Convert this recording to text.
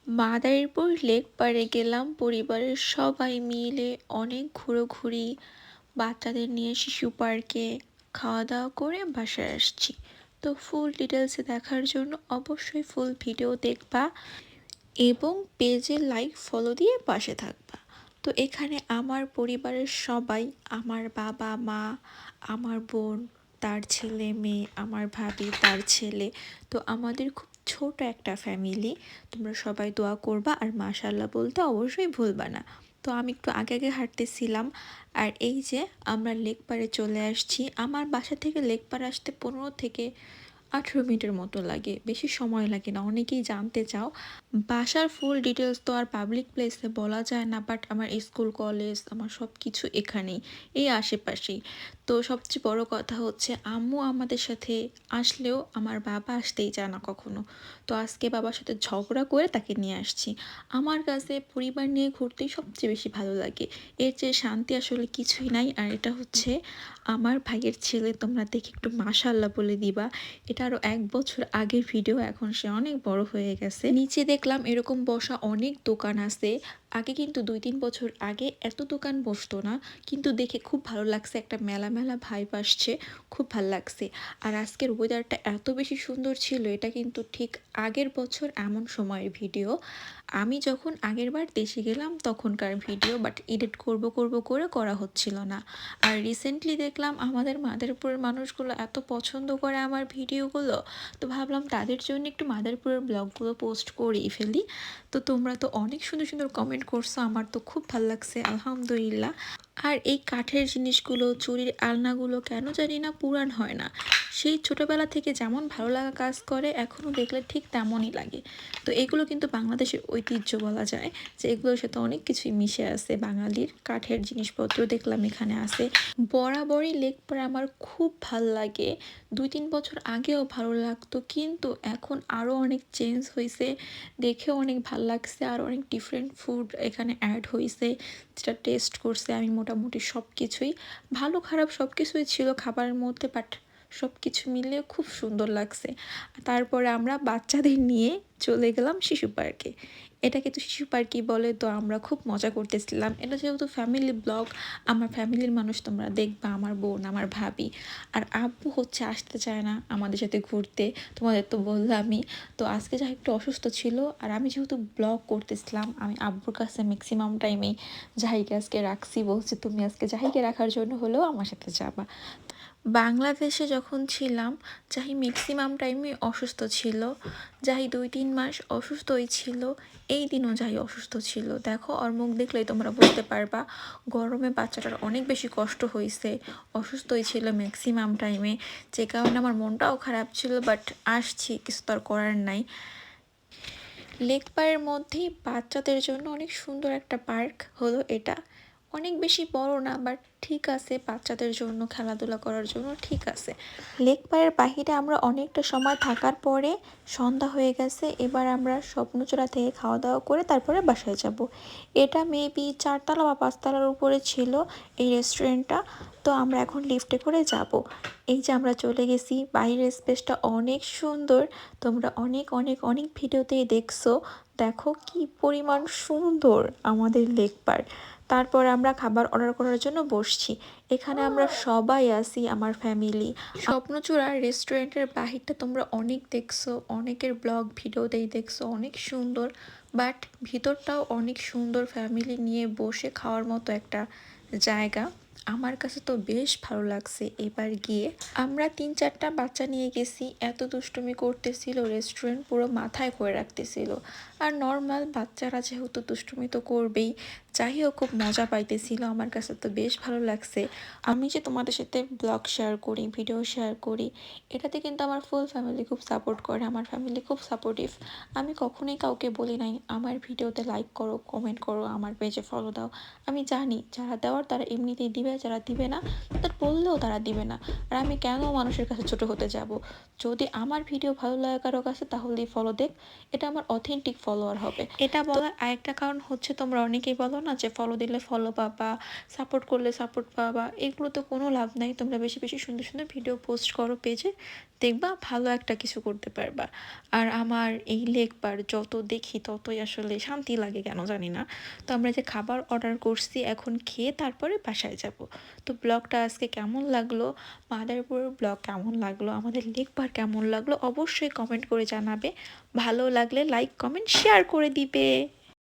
Madaripur lake পাড়ে গেলাম পরিবারের সবাই মিলে। অনেক ঘোরাঘুরি, বাচ্চাদের নিয়ে শিশু পার্কে খাওয়া দাওয়া করে বাসায় আসছি। তো ফুল ডিটেলসে দেখার জন্য অবশ্যই ফুল ভিডিও দেখবা এবং পেজে লাইক ফলো দিয়ে পাশে থাকবা। তো এখানে আমার পরিবারের সবাই, আমার বাবা মা, আমার বোন, তার ছেলে মেয়ে, আমার ভাবি তার ছেলে। তো আমাদের খুব ছোট একটা ফ্যামিলি। তোমরা সবাই দোয়া করবা আর মাশাআল্লাহ বলতে অবশ্যই ভুলবা না। তো আমি একটু আগে আগে হাঁটতেছিলাম। আর এই যে আমরা লেক পাড়ে চলে আসছি। আমার বাসা থেকে লেক পাড়ে আসতে 15 থেকে 18 মিনিটের মতো লাগে, বেশি সময় লাগে না। অনেকেই জানতে চাও। বাসার ফুল ডিটেলস তো আর পাবলিক প্লেসে বলা যায় না, বাট আমার স্কুল কলেজ আমার সব কিছু এখানেই, এই আশেপাশেই। তো সবচেয়ে বড় কথা হচ্ছে আম্মু আমাদের সাথে আসলেও আমার বাবা আসতেই চায় না কখনো। তো আজকে বাবার সাথে ঝগড়া করে তাকে নিয়ে আসছি। আমার কাছে পরিবার নিয়ে ঘুরতেই সবচেয়ে বেশি ভালো লাগে। এর চেয়ে শান্তি আসলে কিছুই নাই। আর এটা হচ্ছে আমার ভাইয়ের ছেলে, তোমরা দেখে একটু মাশাআল্লাহ বলে দিবা। এটা আরও 1 বছর আগের ভিডিও, এখন সে অনেক বড় হয়ে গেছে। নিচে দেখলাম এরকম বসা অনেক দোকান আছে। আগে কিন্তু 2-3 বছর আগে এত দোকান বসতো না, কিন্তু দেখে খুব ভালো লাগছে, একটা মেলা মেলা ভাইব আসছে, খুব ভালো লাগছে। আর আজকের ওয়েদারটা এত বেশি সুন্দর ছিল, এটা কিন্তু ঠিক আগের বছর এমন সময়ের ভিডিও। আমি যখন আগের বার দেশে গেলাম তখনকার ভিডিও, বাট এডিট করব করব করে করা হচ্ছিল না। আর রিসেন্টলি দেখলাম আমাদের মাদারীপুরের মানুষগুলো এত পছন্দ করে আমার ভিডিওগুলো, তো ভাবলাম তাদের জন্য একটু মাদারীপুরের ব্লগগুলো পোস্ট করেই ফেলি। তো তোমরা তো অনেক সুন্দর সুন্দর কমেন্ট করছো, আমার তো খুব ভালো লাগছে, আলহামদুলিল্লাহ। আর এই কাঠের জিনিসগুলো, চুরির আলনাগুলো কেন জানি না পুরান হয় না। সেই ছোটবেলা থেকে যেমন ভালো লাগা কাজ করে, এখনও দেখলে ঠিক তেমনই লাগে। তো এগুলো কিন্তু বাংলাদেশের ঐতিহ্য বলা যায়, যে এগুলোর সাথে অনেক কিছুই মিশে আছে। বাঙালির কাঠের জিনিসপত্র দেখলাম এখানে আছে। বরাবরই লেক পাড়ে আমার খুব ভাল লাগে। 2-3 বছর আগেও ভালো লাগতো, কিন্তু এখন আরও অনেক চেঞ্জ হয়েছে, দেখেও অনেক ভাল লাগছে। আর অনেক ডিফারেন্ট ফুড এখানে অ্যাড হয়েছে, যেটা টেস্ট করছে আমি মোটামুটি সব কিছুই। ভালো খারাপ সব কিছুই ছিল খাবারের মধ্যে, বাট সব কিছু মিলিয়ে খুব সুন্দর লাগছে। তারপরে আমরা বাচ্চাদের নিয়ে চলে গেলাম শিশু পার্কে। এটাকে তো শিশু পার্কই বলে। তো আমরা খুব মজা করতেছিলাম। এটা যেহেতু ফ্যামিলি ব্লগ, আমার ফ্যামিলির মানুষ তোমরা দেখবা, আমার বোন, আমার ভাবি। আর আব্বু হচ্ছে আসতে চায় না আমাদের সাথে ঘুরতে, তোমাদের তো বললামই। তো আজকে যা একটু অসুস্থ ছিল, আর আমি যেহেতু ব্লগ করতেছিলাম, আমি আব্বুর কাছে ম্যাক্সিমাম টাইমেই জাহিকে আজকে রাখছি, বলছি তুমি আজকে জাহিকে রাখার জন্য হলেও আমার সাথে যাবা। বাংলাদেশে যখন ছিলাম, জাহি ম্যাক্সিমাম টাইমে অসুস্থ ছিল। জাহি 2-3 মাস অসুস্থই ছিল। এই দিনও জাহি অসুস্থ ছিল। দেখো ওর মুখ দেখলেই তোমরা বুঝতে পারবা, গরমে বাচ্চাটার অনেক বেশি কষ্ট হয়েছে। অসুস্থই ছিল ম্যাক্সিমাম টাইমে, যে কারণে আমার মনটাও খারাপ ছিল, বাট আসছি, কিছু তো আর করার নাই। লেক পাড়ের মধ্যেই বাচ্চাদের জন্য অনেক সুন্দর একটা পার্ক হলো এটা। অনেক বেশি বড় না, বাট ঠিক আছে, বাচ্চাদের জন্য খেলাধুলা করার জন্য ঠিক আছে। লেক পাড়ের বাহিরে আমরা অনেকটা সময় থাকার পরে সন্ধ্যা হয়ে গেছে। এবার আমরা স্বপ্নচূড়া থেকে খাওয়া দাওয়া করে তারপরে বাসায় যাব। এটা মেবি 4তলা বা 5তলার উপরে ছিল এই রেস্টুরেন্টটা। তো আমরা এখন লিফটে করে যাব। এই যে আমরা চলে গেছি, বাইরের স্পেসটা অনেক সুন্দর। তোমরা অনেক অনেক অনেক ভিডিওতেই দেখছো। দেখো কি পরিমাণ সুন্দর আমাদের লেক পাড়। তারপর আমরা খাবার অর্ডার করার জন্য বসছি। এখানে আমরা সবাই আছি, আমার ফ্যামিলি। স্বপ্নচূড়া রেস্টুরেন্টের বাহিরটা তোমরা অনেক দেখছো, অনেকের ব্লগ ভিডিওতেই দেখছো, অনেক সুন্দর। বাট ভিতরটাও অনেক সুন্দর, ফ্যামিলি নিয়ে বসে খাওয়ার মতো একটা জায়গা। আমার কাছে তো বেশ ভালো লাগছে এবার গিয়ে। আমরা 3-4টা বাচ্চা নিয়ে গেছি, এত দুষ্টুমি করতেছিল, রেস্টুরেন্ট পুরো মাথায় করে রাখতেছিল। আর নর্মাল বাচ্চারা যেহেতু দুষ্টুমি তো করবেই। যাই হোক, খুব মজা পাইতেছিল, আমার কাছে তো বেশ ভালো লাগছে। আমি যে তোমাদের সাথে ব্লগ শেয়ার করি, ভিডিও শেয়ার করি, এটাতে কিন্তু আমার ফুল ফ্যামিলি খুব সাপোর্ট করে, আমার ফ্যামিলি খুব সাপোর্টিভ। আমি কখনোই কাউকে বলি নাই আমার ভিডিওতে লাইক করো, কমেন্ট করো, আমার পেজে ফলো দাও। আমি জানি যারা দেওয়ার তারা এমনিতেই দিবে, যারা দিবে না, তাদের বললেও তারা দিবে না। আর আমি কেন মানুষের কাছে ছোট হতে যাব? যদি আমার ভিডিও ভালো লাগে কারো কাছে তাহলেই ফলো দেখ, এটা আমার অথেন্টিক ফলোয়ার হবে। এটা বলার আরেকটা কারণ হচ্ছে, তোমরা অনেকেই বলো না যে ফলো দিলে ফলো পাবা, সাপোর্ট করলে সাপোর্ট পাবা, এগুলো তো কোনো লাভ নাই। তোমরা বেশি বেশি সুন্দর সুন্দর ভিডিও পোস্ট করো পেজে, দেখবা ভালো একটা কিছু করতে পারবা। আর আমার এই লেগ বার যত দেখি ততই আসলে শান্তি লাগে, কেন জানি না। তো আমরা যে খাবার অর্ডার করছি, এখন খেয়ে তারপরে বাসায় যাব। তো ব্লগটা আজকে কেমন লাগলো, মাদারীপুরের ব্লগ কেমন লাগলো, আমাদের লেগ বার কেমন লাগলো, অবশ্যই কমেন্ট করে জানাবে। ভালো লাগলে লাইক কমেন্ট শেয়ার করে দিবে।